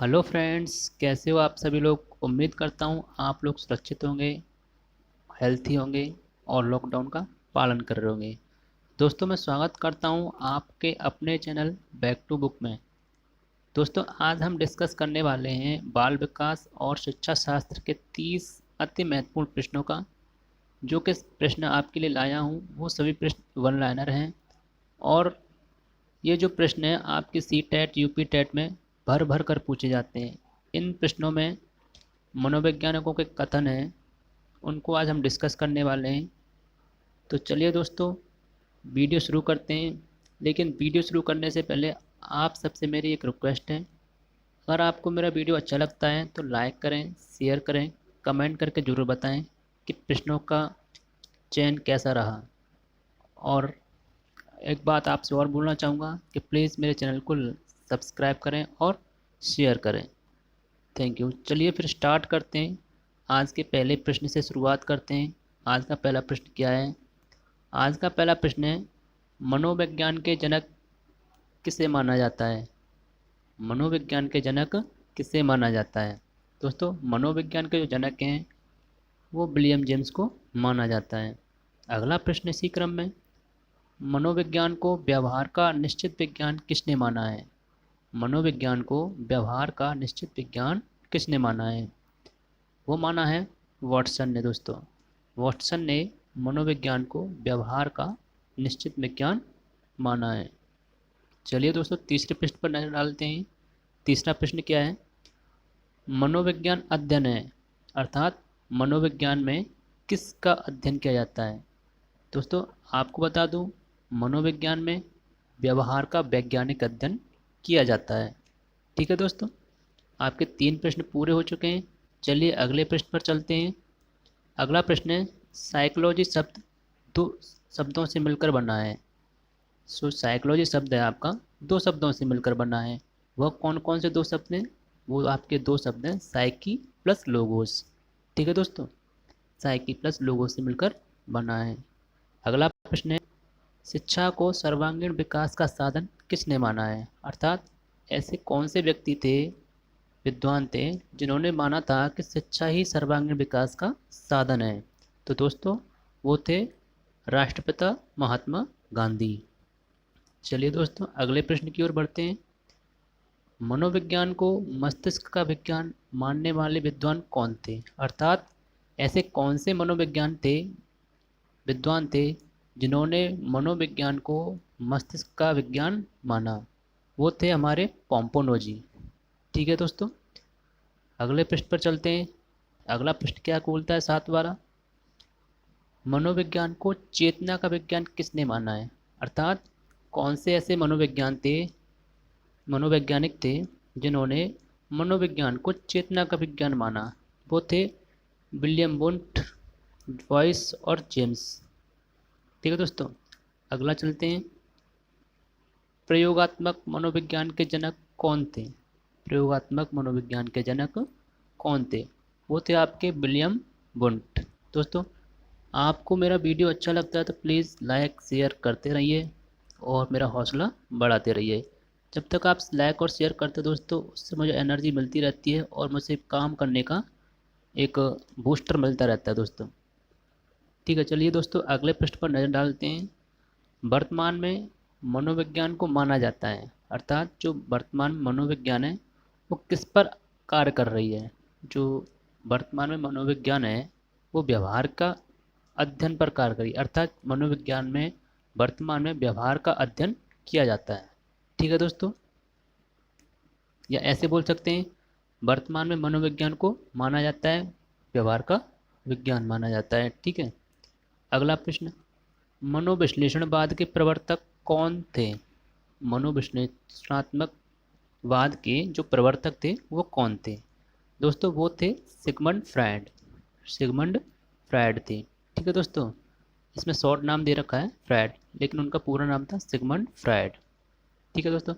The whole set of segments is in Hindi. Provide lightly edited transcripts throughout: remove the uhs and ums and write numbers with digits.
हेलो फ्रेंड्स, कैसे हो आप सभी लोग। उम्मीद करता हूँ आप लोग सुरक्षित होंगे, हेल्थी होंगे और लॉकडाउन का पालन कर रहे होंगे। दोस्तों, मैं स्वागत करता हूँ आपके अपने चैनल बैक टू बुक में। दोस्तों, आज हम डिस्कस करने वाले हैं बाल विकास और शिक्षा शास्त्र के 30 अति महत्वपूर्ण प्रश्नों का। जो कि प्रश्न आपके लिए लाया हूँ वो सभी प्रश्न वन लाइनर हैं। और ये जो प्रश्न हैं आपकी सी टेट यूपी टेट में भर भर कर पूछे जाते हैं। इन प्रश्नों में मनोवैज्ञानिकों के कथन हैं, उनको आज हम डिस्कस करने वाले हैं। तो चलिए दोस्तों, वीडियो शुरू करते हैं। लेकिन वीडियो शुरू करने से पहले आप सबसे मेरी एक रिक्वेस्ट है। अगर आपको मेरा वीडियो अच्छा लगता है तो लाइक करें, शेयर करें, कमेंट करके ज़रूर बताएं कि प्रश्नों का चयन कैसा रहा। और एक बात आपसे और बोलना चाहूँगा कि प्लीज़ मेरे चैनल को सब्सक्राइब करें और शेयर करें। Thank you. चलिए फिर स्टार्ट करते हैं। आज के पहले प्रश्न से शुरुआत करते हैं। आज का पहला प्रश्न क्या है। आज का पहला प्रश्न है, मनोविज्ञान के जनक किसे माना जाता है। मनोविज्ञान के जनक किसे माना जाता है। दोस्तों, मनोविज्ञान के जो जनक हैं वो विलियम जेम्स को माना जाता है। अगला प्रश्न इसी क्रम में, मनोविज्ञान को व्यवहार का निश्चित विज्ञान किसने माना है। मनोविज्ञान को व्यवहार का निश्चित विज्ञान किसने माना है। वो माना है वॉटसन ने। दोस्तों, वॉटसन ने मनोविज्ञान को व्यवहार का निश्चित विज्ञान माना है। चलिए दोस्तों, तीसरे प्रश्न पर नजर डालते हैं। तीसरा प्रश्न क्या है। मनोविज्ञान अध्ययन है, अर्थात मनोविज्ञान में किसका अध्ययन किया जाता है। दोस्तों, आपको बता दूं, मनोविज्ञान में व्यवहार का वैज्ञानिक अध्ययन किया जाता है। ठीक है दोस्तों, आपके 3 प्रश्न पूरे हो चुके हैं। चलिए अगले प्रश्न पर चलते हैं। अगला प्रश्न है, साइकोलॉजी शब्द 2 शब्दों से मिलकर बना है। साइकोलॉजी शब्द है आपका 2 शब्दों से मिलकर बना है। वह कौन कौन से 2 शब्द हैं। वो आपके 2 शब्द हैं, साइकी प्लस लोगोस। ठीक है दोस्तों, साइकी प्लस लोगोस से मिलकर बना है। अगला प्रश्न है, शिक्षा को सर्वांगीण विकास का साधन किसने माना है। अर्थात ऐसे कौन से व्यक्ति थे, विद्वान थे, जिन्होंने माना था कि शिक्षा ही सर्वांगीण विकास का साधन है। तो दोस्तों, वो थे राष्ट्रपिता महात्मा गांधी। चलिए दोस्तों, अगले प्रश्न की ओर बढ़ते हैं। मनोविज्ञान को मस्तिष्क का विज्ञान मानने वाले विद्वान कौन थे। अर्थात ऐसे कौन से मनोविज्ञान थे, विद्वान थे, जिन्होंने मनोविज्ञान को मस्तिष्क का विज्ञान माना। वो थे हमारे पोम्पोनोजी। ठीक है दोस्तों, अगले प्रश्न पर चलते हैं। अगला प्रश्न क्या बोलता है, 7 वाला, मनोविज्ञान को चेतना का विज्ञान किसने माना है। अर्थात कौन से ऐसे मनोवैज्ञानिक थे जिन्होंने मनोविज्ञान को चेतना का विज्ञान माना। वो थे विलियम वुंट, वॉइस और जेम्स। ठीक है दोस्तों, अगला चलते हैं। प्रयोगात्मक मनोविज्ञान के जनक कौन थे। प्रयोगात्मक मनोविज्ञान के जनक कौन थे। वो थे आपके विलियम वुंट। दोस्तों, आपको मेरा वीडियो अच्छा लगता है तो प्लीज़ लाइक शेयर करते रहिए और मेरा हौसला बढ़ाते रहिए। जब तक आप लाइक और शेयर करते दोस्तों, उससे मुझे एनर्जी मिलती रहती है और मुझे काम करने का एक बूस्टर मिलता रहता है दोस्तों। ठीक है, चलिए दोस्तों, अगले प्रश्न पर नज़र डालते हैं। वर्तमान में मनोविज्ञान को माना जाता है, अर्थात जो वर्तमान मनोविज्ञान है वो किस पर कार्य कर रही है। जो वर्तमान में मनोविज्ञान है वो व्यवहार का अध्ययन पर कार्य करी, अर्थात मनोविज्ञान में वर्तमान में व्यवहार का अध्ययन किया जाता है। ठीक है दोस्तों, या ऐसे बोल सकते हैं, वर्तमान में मनोविज्ञान को माना जाता है, व्यवहार का विज्ञान माना जाता है। ठीक है, अगला प्रश्न, मनोविश्लेषणवाद के प्रवर्तक कौन थे। मनोविश्लेषणात्मक वाद के जो प्रवर्तक थे वो कौन थे। दोस्तों, वो थे सिगमंड फ्रायड। सिगमंड फ्रायड थे। ठीक है दोस्तों, इसमें शॉर्ट नाम दे रखा है फ्रायड, लेकिन उनका पूरा नाम था सिगमंड फ्रायड। ठीक है दोस्तों,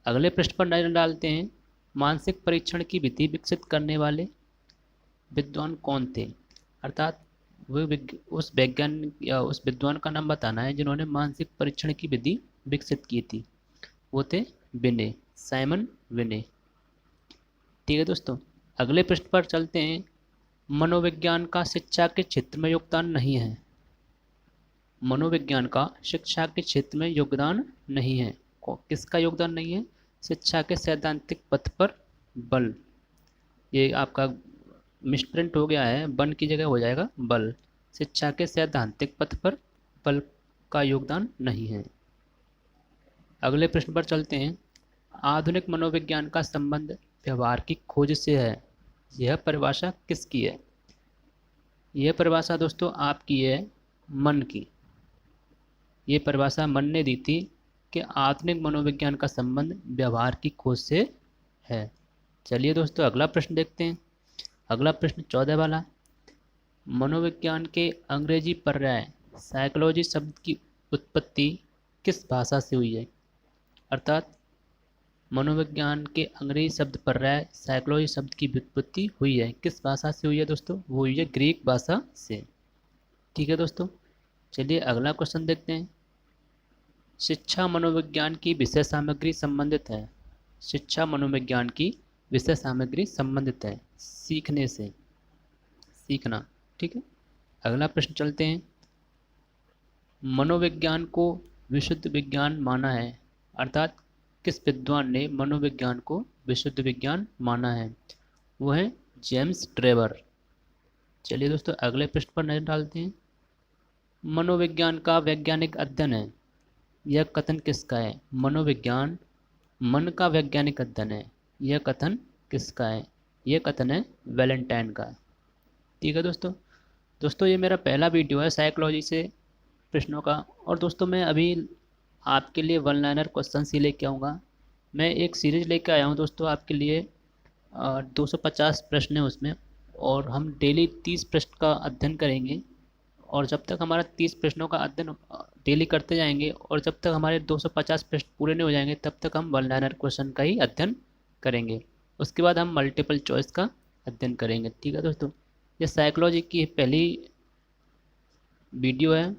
अगले प्रश्न पर नजर डालते हैं। मानसिक परीक्षण की विधि विकसित करने वाले विद्वान कौन थे। अर्थात उस वैज्ञानिक या उस विद्वान का नाम बताना है जिन्होंने मानसिक परीक्षण की विधि विकसित की थी। वो थे विने, साइमन विने। ठीक है दोस्तों, अगले प्रश्न पर चलते हैं। मनोविज्ञान का शिक्षा के क्षेत्र में योगदान नहीं है। मनोविज्ञान का शिक्षा के क्षेत्र में योगदान नहीं है। किसका योगदान नहीं है? शिक्षा के सैद्धांतिक पथ पर बल। ये आपका मिसप्रिंट हो गया है, बन की जगह हो जाएगा बल। शिक्षा के सैद्धांतिक पथ पर बल का योगदान नहीं है। अगले प्रश्न पर चलते हैं। आधुनिक मनोविज्ञान का संबंध व्यवहार की खोज से है। यह परिभाषा किसकी है? यह परिभाषा दोस्तों आपकी है मन की। ये परिभाषा मन ने दी थी कि आधुनिक मनोविज्ञान का संबंध व्यवहार की खोज से है। चलिए दोस्तों अगला प्रश्न देखते हैं। अगला प्रश्न 14 वाला। मनोविज्ञान के अंग्रेजी पर्याय साइकोलॉजी शब्द की उत्पत्ति किस भाषा से हुई है? अर्थात मनोविज्ञान के अंग्रेजी शब्द पर्याय साइकोलॉजी शब्द की व्युत्पत्ति हुई है, किस भाषा से हुई है दोस्तों? वो हुई है ग्रीक भाषा से। ठीक है दोस्तों, चलिए अगला क्वेश्चन देखते हैं। शिक्षा मनोविज्ञान की विषय सामग्री संबंधित है। शिक्षा मनोविज्ञान की विषय सामग्री संबंधित है सीखने से, सीखना। ठीक है, अगला प्रश्न चलते हैं। मनोविज्ञान को विशुद्ध विज्ञान माना है। अर्थात किस विद्वान ने मनोविज्ञान को विशुद्ध विज्ञान माना है? वो है जेम्स ट्रेवर। चलिए दोस्तों अगले प्रश्न पर नजर डालते हैं। मनोविज्ञान का वैज्ञानिक अध्ययन है। यह कथन किसका है? मनोविज्ञान मन का वैज्ञानिक अध्ययन है। यह कथन किसका है? यह कथन है वैलेंटाइन का। ठीक है दोस्तों ये मेरा पहला वीडियो है साइकोलॉजी से प्रश्नों का। और दोस्तों मैं अभी आपके लिए वन लाइनर क्वेश्चन ही लेके आऊँगा। मैं एक सीरीज लेके आया हूँ दोस्तों आपके लिए। 250 प्रश्न है उसमें, और हम डेली 30 प्रश्न का अध्ययन करेंगे। और जब तक हमारा 30 प्रश्नों का अध्ययन डेली करते जाएंगे और जब तक हमारे 250 प्रश्न पूरे नहीं हो जाएंगे तब तक हम वन लाइनर क्वेश्चन का ही अध्ययन करेंगे। उसके बाद हम मल्टीपल चॉइस का अध्ययन करेंगे। ठीक है दोस्तों, ये साइकोलॉजी की पहली वीडियो है।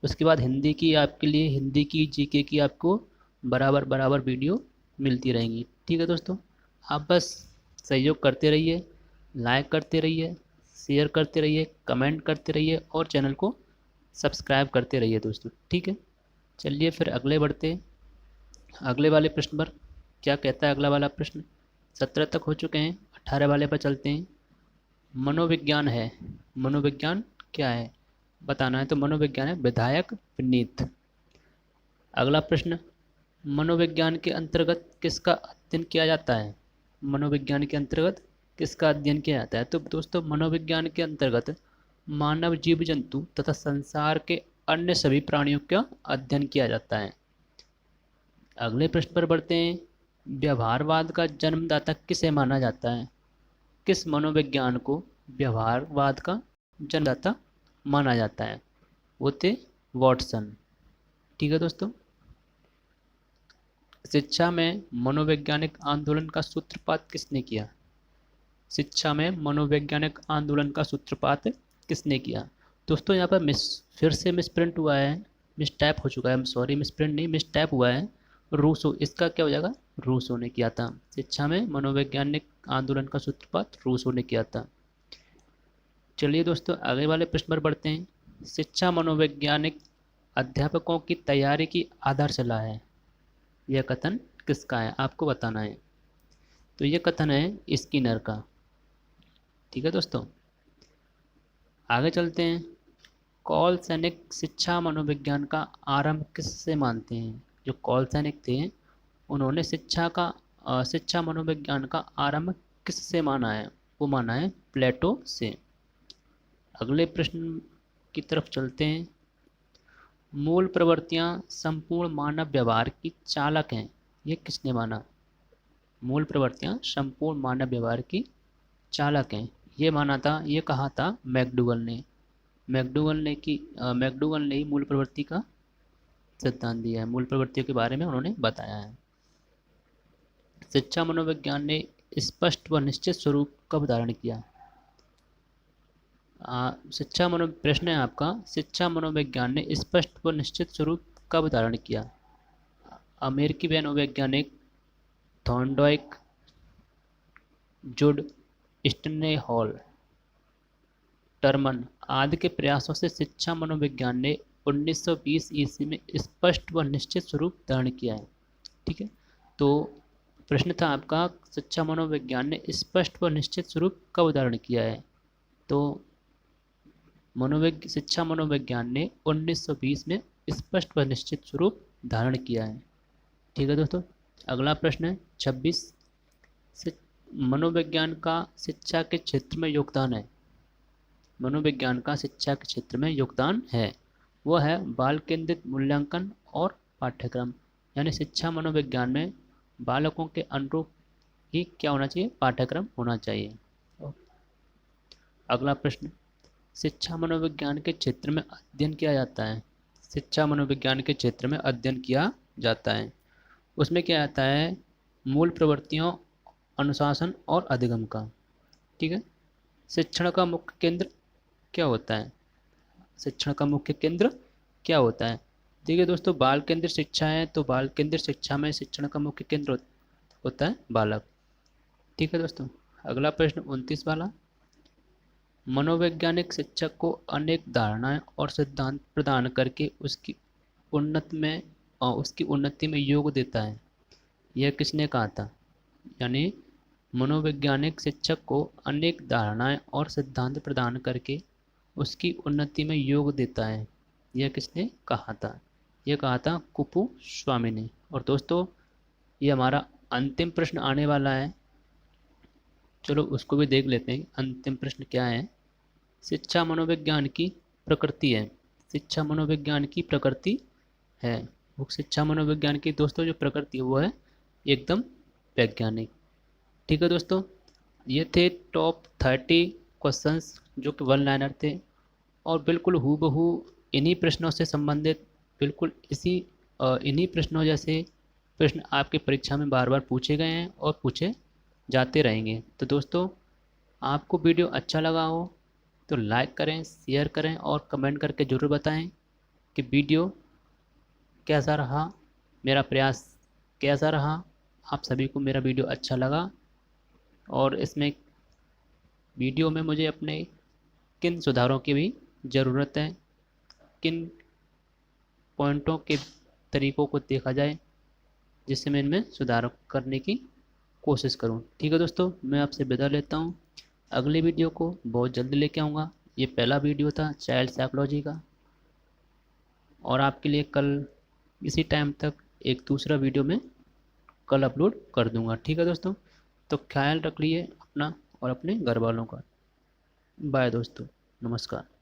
उसके बाद हिंदी की आपके लिए, हिंदी की जीके की आपको बराबर वीडियो मिलती रहेंगी। ठीक है दोस्तों, आप बस सहयोग करते रहिए, लाइक करते रहिए, शेयर करते रहिए, कमेंट करते रहिए और चैनल को सब्सक्राइब करते रहिए दोस्तों। ठीक है, चलिए फिर अगले बढ़ते अगले वाले प्रश्न पर। क्या कहता है अगला वाला प्रश्न? 17 तक हो चुके हैं, 18 वाले पर चलते हैं। मनोविज्ञान है, मनोविज्ञान क्या है बताना है। तो मनोविज्ञान है विधायक विनीत। अगला प्रश्न, मनोविज्ञान के अंतर्गत किसका अध्ययन किया जाता है? मनोविज्ञान के अंतर्गत किसका अध्ययन किया जाता है? तो दोस्तों मनोविज्ञान के अंतर्गत मानव, जीव जंतु तथा संसार के अन्य सभी प्राणियों का अध्ययन किया जाता है। अगले प्रश्न पर बढ़ते हैं। व्यवहारवाद का जन्मदाता किसे माना जाता है? किस मनोविज्ञान को व्यवहारवाद का जन्मदाता माना जाता है? वो थे वॉटसन। ठीक है दोस्तों, शिक्षा में मनोवैज्ञानिक आंदोलन का सूत्रपात किसने किया? शिक्षा में मनोवैज्ञानिक आंदोलन का सूत्रपात किसने किया? दोस्तों यहाँ पर फिर से मिसप्रिंट हुआ है, मिसटाइप हो चुका है। सॉरी, मिसप्रिंट नहीं, मिसटाइप हुआ है। रूसो, इसका क्या हो जाएगा? रूसो ने किया था। शिक्षा में मनोवैज्ञानिक आंदोलन का सूत्रपात रूसो ने किया था। चलिए दोस्तों आगे वाले प्रश्न पर बढ़ते हैं। शिक्षा मनोवैज्ञानिक अध्यापकों की तैयारी की आधारशिला है। यह कथन किसका है? आपको बताना है। तो यह कथन है स्किनर का। ठीक है दोस्तों, आगे चलते हैं। कॉल सैनिक शिक्षा मनोविज्ञान का आरंभ किससे मानते हैं? जो कॉल सैनिक थे उन्होंने शिक्षा मनोविज्ञान का आरंभ किससे माना है? वो माना है प्लेटो से। अगले प्रश्न की तरफ चलते हैं। मूल प्रवृत्तियां संपूर्ण मानव व्यवहार की चालक हैं। ये किसने माना? मूल प्रवृत्तियां संपूर्ण मानव व्यवहार की चालक हैं, ये माना था, ये कहा था मैकडूगल ने। मैकडूगल ने ही मूल प्रवृत्ति का सिद्धांत दिया है, मूल प्रवृत्तियों के बारे में उन्होंने बताया है। शिक्षा मनोविज्ञान ने स्पष्ट व निश्चित स्वरूप कब धारण किया? प्रश्न है आपका, शिक्षा मनोविज्ञान ने स्पष्ट व निश्चित स्वरूप कब धारण किया? अमेरिकी मनोवैज्ञानिक थॉर्नडाइक जुड स्टनेहॉल, टर्मन आदि के प्रयासों से शिक्षा मनोविज्ञान ने 1920 ईस्वी में स्पष्ट व निश्चित स्वरूप धारण किया है। ठीक है, तो प्रश्न था आपका, शिक्षा मनोविज्ञान ने स्पष्ट व निश्चित स्वरूप कब धारण किया है? तो शिक्षा मनोविज्ञान ने 1920 में स्पष्ट व निश्चित स्वरूप धारण किया है। ठीक है दोस्तों, अगला प्रश्न है 26। मनोविज्ञान का शिक्षा के क्षेत्र में योगदान है। मनोविज्ञान का शिक्षा के क्षेत्र में योगदान है, वह है बाल केंद्रित मूल्यांकन और पाठ्यक्रम। यानी शिक्षा मनोविज्ञान में बालकों के अनुरूप ही क्या होना चाहिए? पाठ्यक्रम होना चाहिए। अगला प्रश्न, शिक्षा मनोविज्ञान के क्षेत्र में अध्ययन किया जाता है। शिक्षा मनोविज्ञान के क्षेत्र में अध्ययन किया जाता है, उसमें क्या आता है? मूल प्रवृत्तियों, अनुशासन और अधिगम का। ठीक है, शिक्षण का मुख्य केंद्र क्या होता है? शिक्षण का मुख्य केंद्र क्या होता है? देखिए दोस्तों, बाल केंद्र शिक्षा है, तो बाल केंद्र शिक्षा में शिक्षण का मुख्य केंद्र होता है बालक। ठीक है दोस्तों, अगला प्रश्न 29 वाला, मनोवैज्ञानिक शिक्षक को अनेक धारणाएं और सिद्धांत प्रदान करके उसकी उन्नति में योग देता है। यह किसने कहा था? यानी मनोवैज्ञानिक शिक्षक को अनेक धारणाएं और सिद्धांत प्रदान करके उसकी उन्नति में योग देता है। यह किसने कहा था? यह कहा था कुपू स्वामी ने। और दोस्तों, ये हमारा अंतिम प्रश्न आने वाला है, चलो उसको भी देख लेते हैं। अंतिम प्रश्न क्या है? शिक्षा मनोविज्ञान की प्रकृति है। शिक्षा मनोविज्ञान की प्रकृति है, वो शिक्षा मनोविज्ञान की दोस्तों जो प्रकृति है वो है एकदम वैज्ञानिक। ठीक है दोस्तों, ये थे टॉप 30 क्वेश्चंस जो कि वन लाइनर थे, और बिल्कुल हूबहू इन्हीं प्रश्नों से संबंधित, बिल्कुल इन्हीं प्रश्नों जैसे प्रश्न आपकी परीक्षा में बार बार पूछे गए हैं और पूछे जाते रहेंगे। तो दोस्तों, आपको वीडियो अच्छा लगा हो तो लाइक करें, शेयर करें और कमेंट करके ज़रूर बताएं कि वीडियो कैसा रहा, मेरा प्रयास कैसा रहा, आप सभी को मेरा वीडियो अच्छा लगा, और इसमें वीडियो में मुझे अपने किन सुधारों की भी ज़रूरत है, किन पॉइंटों के तरीक़ों को देखा जाए जिससे मैं इनमें सुधार करने की कोशिश करूं। ठीक है दोस्तों, मैं आपसे विदा लेता हूं। अगले वीडियो को बहुत जल्दी लेके आऊँगा। ये पहला वीडियो था चाइल्ड साइकोलॉजी का, और आपके लिए कल इसी टाइम तक एक दूसरा वीडियो में कल अपलोड कर दूंगा। ठीक है दोस्तों, तो ख्याल रख लिए अपना और अपने घर वालों का। बाय दोस्तों, नमस्कार।